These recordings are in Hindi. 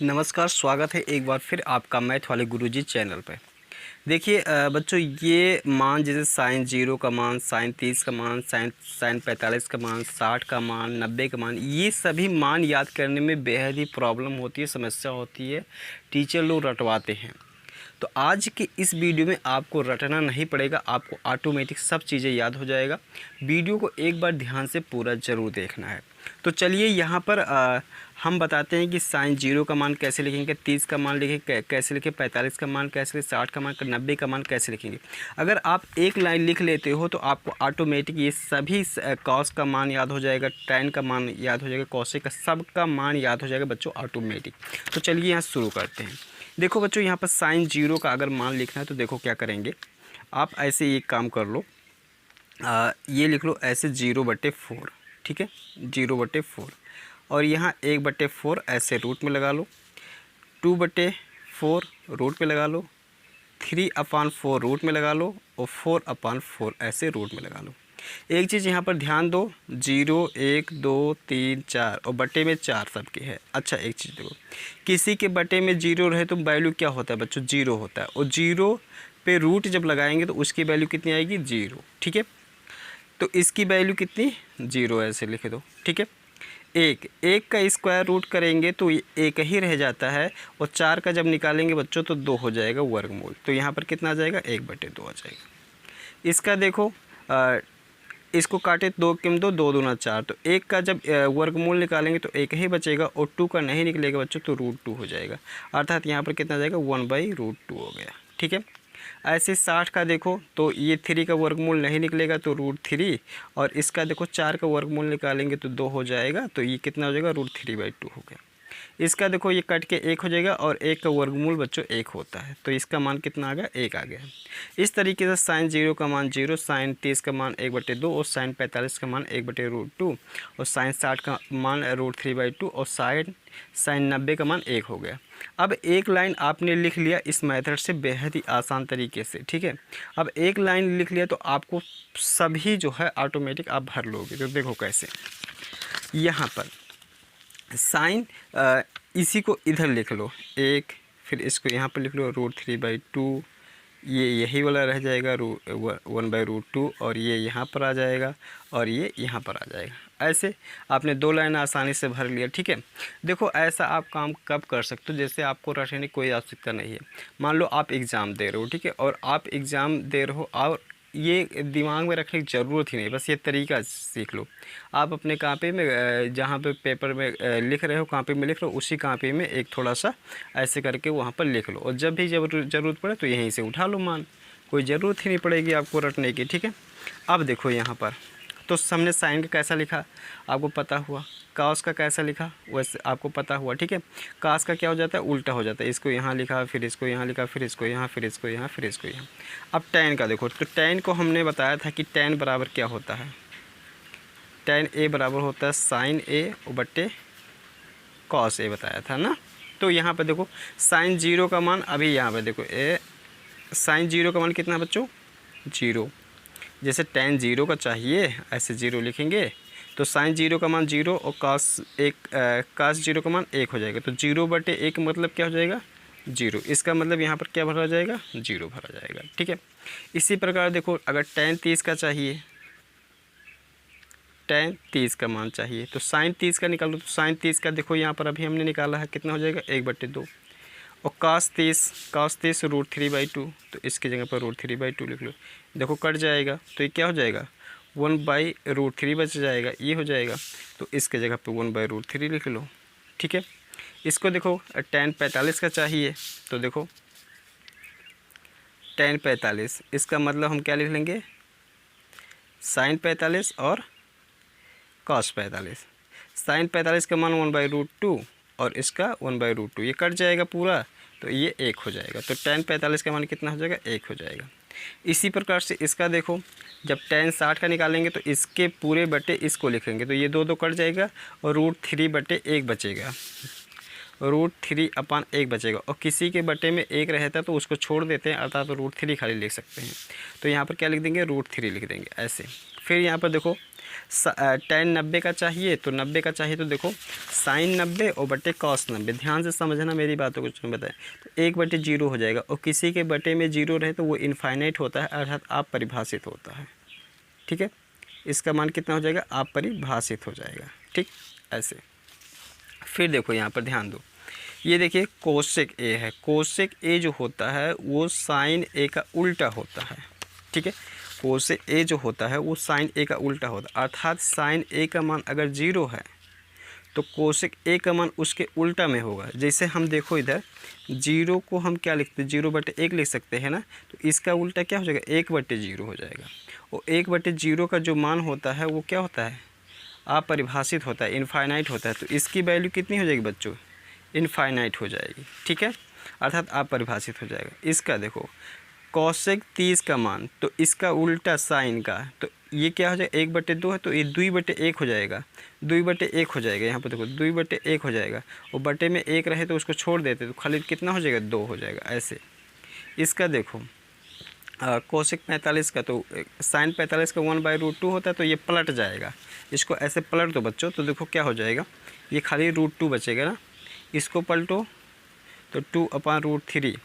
नमस्कार, स्वागत है एक बार फिर आपका मैथ वाले गुरुजी चैनल पे। देखिए बच्चों, ये मान जैसे साइन 0 का मान, साइन 30 का मान, साइन 45 का मान, 60 का मान, 90 का मान, ये सभी मान याद करने में बेहद ही प्रॉब्लम होती है, समस्या होती है। टीचर लोग रटवाते हैं। तो आज की इस वीडियो में आपको रटना नहीं पड़ेगा, आपको ऑटोमेटिक सब चीज़ें याद हो जाएगा। वीडियो को एक बार ध्यान से पूरा ज़रूर देखना है। तो चलिए यहाँ पर हम बताते हैं कि साइन 0 का मान कैसे लिखेंगे, 30 का मान लिखेंगे कैसे लिखें, 45 का मान कैसे लिखें, 60 का मान, 90 का मान कैसे लिखेंगे। अगर आप एक लाइन लिख लेते हो तो आपको ऑटोमेटिक ये सभी कॉस का मान याद हो जाएगा, टैन का मान याद हो जाएगा, कॉसेक का सब का मान याद हो जाएगा बच्चों ऑटोमेटिक। तो चलिए यहाँ शुरू करते हैं। देखो बच्चों, यहाँ पर साइन 0 का अगर मान लिखना है तो देखो क्या करेंगे। आप ऐसे एक काम कर लो, ये लिख लो ऐसे 0/4, ठीक है, 0/4। और यहाँ 1/4 ऐसे रूट में लगा लो, 2/4 रूट पे लगा लो, 3/4 रूट में लगा लो और 4/4 ऐसे रूट में लगा लो। एक चीज़ यहाँ पर ध्यान दो, 0 1 2 3 4 और बटे में 4 सबके है। अच्छा, एक चीज़ देखो, किसी के बटे में 0 रहे तो वैल्यू क्या होता है बच्चों, 0 होता है। और 0 पे रूट जब लगाएंगे तो उसकी वैल्यू कितनी आएगी, 0, ठीक है। तो इसकी वैल्यू कितनी, 0 ऐसे लिख दो, ठीक है। एक का स्क्वायर रूट करेंगे तो एक ही रह जाता है, और 4 का जब निकालेंगे बच्चों तो 2 हो जाएगा वर्गमूल। तो यहाँ पर कितना आ जाएगा, 1/2 आ जाएगा। इसका देखो, इसको काटे 2 किम 2, 2 दूना 4, तो 1 का जब वर्गमूल निकालेंगे तो 1 ही बचेगा, और 2 का नहीं निकलेगा बच्चों तो √2 हो जाएगा। अर्थात यहाँ पर कितना आ जाएगा, 1/√2 हो गया, ठीक है। ऐसे 60 का देखो तो ये 3 का वर्गमूल नहीं निकलेगा तो √3, और इसका देखो 4 का वर्गमूल निकालेंगे तो 2 हो जाएगा, तो ये कितना हो जाएगा, √3/2 हो गया। इसका देखो ये कट के 1 हो जाएगा, और 1 का वर्गमूल बच्चों 1 होता है, तो इसका मान कितना आ गया, 1 आ गया। इस तरीके से साइन 0 का मान 0, साइन 30 का मान 1/2 और साइन 45 का मान 1/√2 और साइन 60 का मान √3/2 और साइन 90 का मान 1 हो गया। अब एक लाइन आपने लिख लिया इस मेथड से बेहद ही आसान तरीके से, ठीक है। अब एक लाइन लिख लिया तो आपको सभी जो है ऑटोमेटिक आप भर लोगे। तो देखो कैसे, यहाँ पर साइन इसी को इधर लिख लो 1, फिर इसको यहाँ पर लिख लो √3/2, ये यही वाला रह जाएगा 1/√2, और ये यहाँ पर आ जाएगा और ये यहाँ पर आ जाएगा। ऐसे आपने 2 लाइन आसानी से भर लिया, ठीक है। देखो ऐसा आप काम कब कर सकते हो, जैसे आपको रटने की कोई आवश्यकता नहीं है। मान लो आप एग्ज़ाम दे रहे हो, ठीक है, और आप एग्ज़ाम दे रहे हो और ये दिमाग में रखने की ज़रूरत ही नहीं, बस ये तरीका सीख लो। आप अपने कॉपी में जहाँ पे पेपर में लिख रहे हो, कॉपी में लिख रहे हो, उसी कॉपी में एक थोड़ा सा ऐसे करके वहाँ पर लिख लो, और जब भी ज़रूरत पड़े तो यहीं से उठा लो मान, कोई ज़रूरत ही नहीं पड़ेगी आपको रटने की, ठीक है। अब देखो यहाँ पर तो हमने साइन का कैसा लिखा आपको पता हुआ, कास का कैसा लिखा वैसे आपको पता हुआ, ठीक है। कास का क्या हो जाता है, उल्टा हो जाता है, इसको यहाँ लिखा, फिर इसको यहाँ लिखा, फिर इसको यहाँ, फिर इसको यहाँ, फिर इसको यहाँ। अब टैन का देखो, तो टैन को हमने बताया था कि टैन बराबर क्या होता है, टैन ए बराबर होता है साइन ए बट्टे कॉस ए, बताया था ना। तो यहाँ पर देखो साइन 0 का मान, अभी यहाँ पर देखो साइन 0 का मान कितना है बच्चों, 0। जैसे टैन 0 का चाहिए ऐसे 0 लिखेंगे, तो साइन 0 का मान 0 और कास 0 का मान 1 हो जाएगा। तो 0/1 मतलब क्या हो जाएगा, 0। इसका मतलब यहाँ पर क्या भरा जाएगा, 0 भरा जाएगा, ठीक है। इसी प्रकार देखो अगर टैन 30 का चाहिए, टैन 30 का मान चाहिए, तो साइन 30 का निकालो, तो साइन 30 का देखो यहाँ पर अभी हमने निकाला है, कितना हो जाएगा, 1/2। और कास 30 √3/2, तो इसकी जगह पर √3/2 लिख लो। देखो कट जाएगा तो ये क्या हो जाएगा, 1/√3 बच जाएगा, ये हो जाएगा। तो इसके जगह पे 1/√3 लिख लो, ठीक है। इसको देखो टैन 45 का चाहिए, तो देखो टैन 45, इसका मतलब हम क्या लिख लेंगे, साइन 45 और कॉस 45। साइन 45 का मान 1/√2 और इसका 1/√2, ये कट जाएगा पूरा, तो ये 1 हो जाएगा। तो टैन 45 का मान कितना हो जाएगा, 1 हो जाएगा। इसी प्रकार से इसका देखो, जब टैन 60 का निकालेंगे तो इसके पूरे बटे इसको लिखेंगे, तो ये 2 कट जाएगा और √3/1 बचेगा, √3/1 बचेगा। और किसी के बटे में 1 रहता है तो उसको छोड़ देते हैं, अर्थात तो √3 खाली लिख सकते हैं। तो यहाँ पर क्या लिख देंगे, √3 लिख देंगे ऐसे। फिर यहाँ पर देखो tan 90 का चाहिए तो 90 का चाहिए तो देखो sin 90 और बटे cos 90। ध्यान से समझना मेरी बातों को बताएं। तो 1/0 हो जाएगा और किसी के बटे में 0 रहे तो वो इनफाइनाइट होता है, अर्थात अपरिभाषित होता है। ठीक है, इसका मान कितना हो जाएगा, अपरिभाषित हो जाएगा। ठीक, ऐसे। फिर देखो यहाँ पर ध्यान दो, ये देखिए कोसेक ए है। कोसेक ए जो होता है वो साइन ए का उल्टा होता है। ठीक है, कोसेक ए जो होता है वो साइन ए का उल्टा होता है, अर्थात साइन ए का मान अगर 0 है तो कोसेक ए का मान उसके उल्टा में होगा। जैसे हम देखो इधर 0 को हम क्या लिखते हैं, 0/1 लिख सकते हैं ना, तो इसका उल्टा क्या हो जाएगा, 1/0 हो जाएगा। और 1/0 का जो मान होता है वो क्या होता है, अपरिभाषित होता है, इनफाइनाइट होता है। तो इसकी वैल्यू कितनी हो जाएगी बच्चों, इनफाइनाइट हो जाएगी। ठीक है, अर्थात अपरिभाषित हो जाएगा। इसका देखो कोसेक 30 का मान, तो इसका उल्टा साइन का, तो ये क्या हो जाएगा, 1/2 है तो ये 2/1 हो जाएगा, 2/1 हो जाएगा। यहाँ पर देखो 2/1 हो जाएगा और बटे में 1 रहे तो उसको छोड़ देते तो खाली कितना हो जाएगा, 2 हो जाएगा। ऐसे इसका देखो कोसेक 45 का, तो साइन 45 का 1/√2 होता है तो ये पलट जाएगा। इसको ऐसे पलट दो बच्चों, तो देखो क्या हो जाएगा, ये खाली √2 बचेगा ना। इसको पलटो तो 2/√3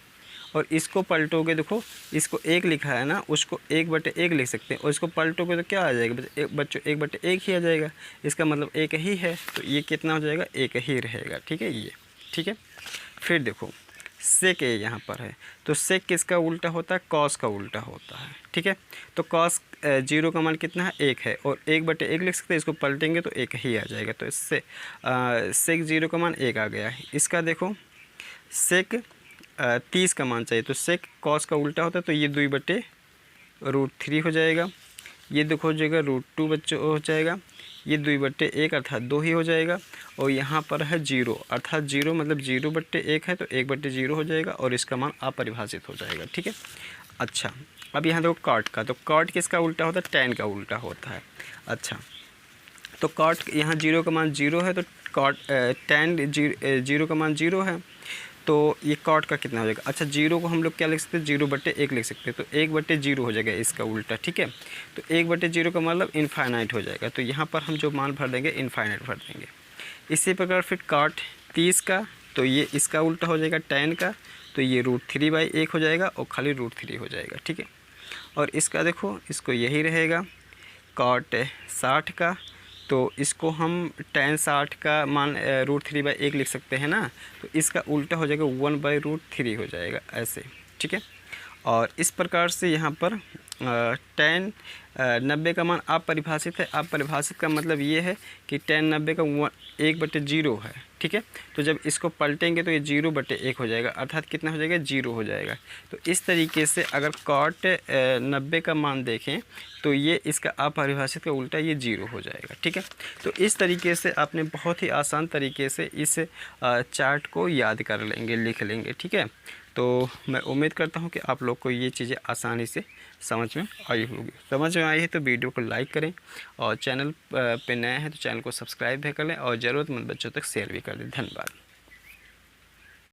और इसको पलटोगे, देखो इसको 1 लिखा है ना, उसको 1/1 लिख सकते हैं और इसको पलटोगे तो क्या आ जाएगा बच्चों, 1/1 ही आ जाएगा। इसका मतलब 1 ही है, तो ये कितना हो जाएगा, 1 ही रहेगा। ठीक है, ये ठीक है। फिर देखो सेक ए यहाँ पर है, तो सेक किसका उल्टा होता है, कॉस का उल्टा होता है। ठीक है, तो कॉस 0 का मान कितना है, 1 है और 1/1 लिख सकते हैं, इसको पलटेंगे तो 1 ही आ जाएगा। तो इससे सेक 0 का मान 1 आ गया है। इसका देखो सेक 30 का मान चाहिए, तो सेक कॉस का उल्टा होता है तो ये 2/√3 हो जाएगा। ये देखो हो जाएगा √2 बच्चों हो जाएगा, ये 2/1 अर्थात 2 ही हो जाएगा। और यहाँ पर है 0, अर्थात 0 मतलब 0/1 है तो 1/0 हो जाएगा और इसका मान अपरिभाषित हो जाएगा। ठीक है, अच्छा अब यहाँ देखो कॉट का, तो कॉट किसका उल्टा होता है, टैन का उल्टा होता है। अच्छा, तो कॉट यहाँ 0 का मान 0 है तो कॉट टैन 0 का मान 0 है, तो ये कॉट का कितना हो जाएगा। अच्छा 0 को हम लोग क्या लिख सकते हैं, 0/1 लिख सकते हैं, तो 1/0 हो जाएगा इसका उल्टा। ठीक है, तो 1/0 का मतलब इनफाइनाइट हो जाएगा, तो यहाँ पर हम जो मान भर देंगे इनफाइनाइट भर देंगे। इसी प्रकार फिर कॉट 30 का, तो ये इसका उल्टा हो जाएगा टैन का, तो ये √3/1 हो जाएगा और खाली √3 हो जाएगा। ठीक है, और इसका देखो इसको यही रहेगा कॉट 60 का, तो इसको हम tan 60 का मान √3/1 लिख सकते हैं ना, तो इसका उल्टा हो जाएगा 1/√3 हो जाएगा ऐसे। ठीक है, और इस प्रकार से यहाँ पर tan 90 का मान अपरिभाषित है। अपरिभाषित का मतलब ये है कि tan 90 का 1/0 है। ठीक है, तो जब इसको पलटेंगे तो ये 0/1 हो जाएगा, अर्थात कितना हो जाएगा, 0 हो जाएगा। तो इस तरीके से अगर cot 90 का मान देखें तो ये इसका अपरिभाषित का उल्टा ये 0 हो जाएगा। ठीक है, तो इस तरीके से आपने बहुत ही आसान तरीके से इस चार्ट को याद कर लेंगे, लिख लेंगे। ठीक है, तो मैं उम्मीद करता हूँ कि आप लोग को ये चीज़ें आसानी से समझ में आई होगी। समझ में आई है तो वीडियो को लाइक करें और चैनल पे नए हैं तो चैनल को सब्सक्राइब भी कर लें और ज़रूरतमंद बच्चों तक शेयर भी कर दें। धन्यवाद।